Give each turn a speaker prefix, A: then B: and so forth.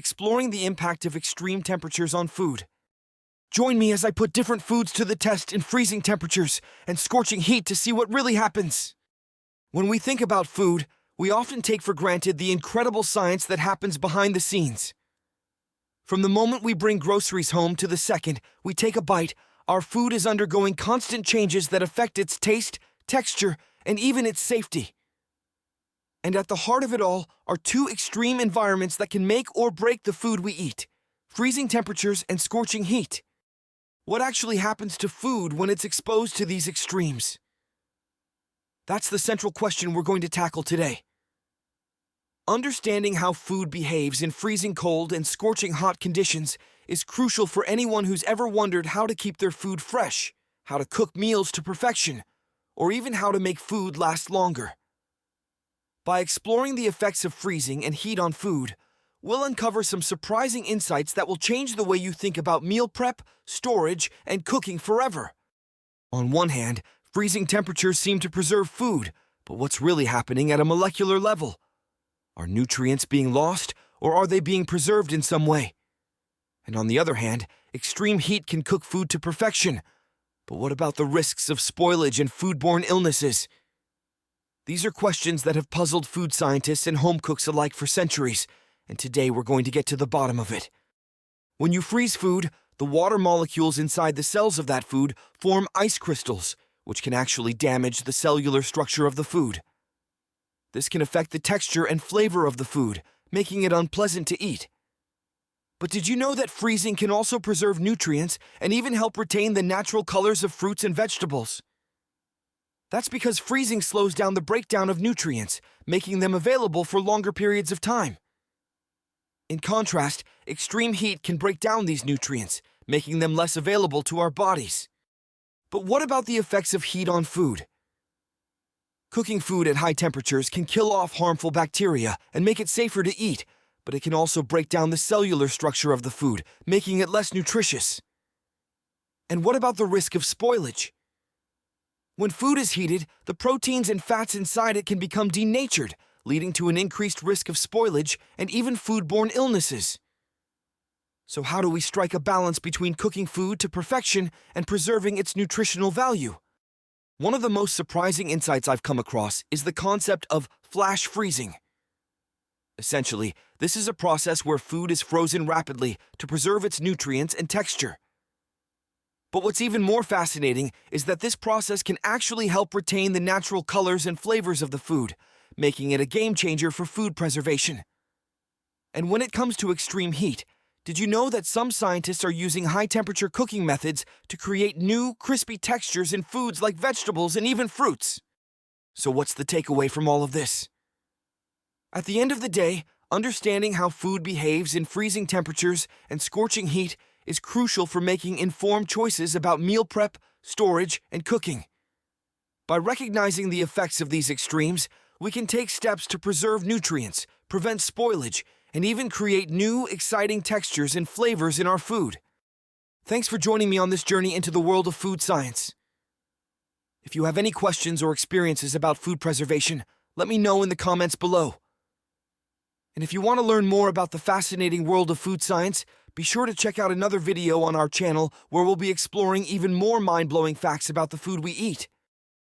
A: exploring the impact of extreme temperatures on food. Join me as I put different foods to the test in freezing temperatures and scorching heat to see what really happens. When we think about food, we often take for granted the incredible science that happens behind the scenes. From the moment we bring groceries home to the second we take a bite, our food is undergoing constant changes that affect its taste, texture, and even its safety. And at the heart of it all are two extreme environments that can make or break the food we eat: freezing temperatures and scorching heat. What actually happens to food when it's exposed to these extremes? That's the central question we're going to tackle today. Understanding how food behaves in freezing cold and scorching hot conditions is crucial for anyone who's ever wondered how to keep their food fresh, how to cook meals to perfection, or even how to make food last longer. By exploring the effects of freezing and heat on food, we'll uncover some surprising insights that will change the way you think about meal prep, storage, and cooking forever. On one hand, freezing temperatures seem to preserve food, but what's really happening at a molecular level? Are nutrients being lost, or are they being preserved in some way? And on the other hand, extreme heat can cook food to perfection, but what about the risks of spoilage and foodborne illnesses? These are questions that have puzzled food scientists and home cooks alike for centuries, and today we're going to get to the bottom of it. When you freeze food, the water molecules inside the cells of that food form ice crystals, which can actually damage the cellular structure of the food. This can affect the texture and flavor of the food, making it unpleasant to eat. But did you know that freezing can also preserve nutrients and even help retain the natural colors of fruits and vegetables? That's because freezing slows down the breakdown of nutrients, making them available for longer periods of time. In contrast, extreme heat can break down these nutrients, making them less available to our bodies. But what about the effects of heat on food? Cooking food at high temperatures can kill off harmful bacteria and make it safer to eat, but it can also break down the cellular structure of the food, making it less nutritious. And what about the risk of spoilage? When food is heated, the proteins and fats inside it can become denatured, leading to an increased risk of spoilage and even foodborne illnesses. So how do we strike a balance between cooking food to perfection and preserving its nutritional value? One of the most surprising insights I've come across is the concept of flash freezing. Essentially, this is a process where food is frozen rapidly to preserve its nutrients and texture. But what's even more fascinating is that this process can actually help retain the natural colors and flavors of the food, making it a game changer for food preservation. And when it comes to extreme heat, did you know that some scientists are using high-temperature cooking methods to create new, crispy textures in foods like vegetables and even fruits? So what's the takeaway from all of this? At the end of the day, understanding how food behaves in freezing temperatures and scorching heat is crucial for making informed choices about meal prep, storage, and cooking. By recognizing the effects of these extremes, we can take steps to preserve nutrients, prevent spoilage, and even create new, exciting textures and flavors in our food. Thanks for joining me on this journey into the world of food science. If you have any questions or experiences about food preservation, let me know in the comments below. And if you want to learn more about the fascinating world of food science, be sure to check out another video on our channel where we'll be exploring even more mind-blowing facts about the food we eat.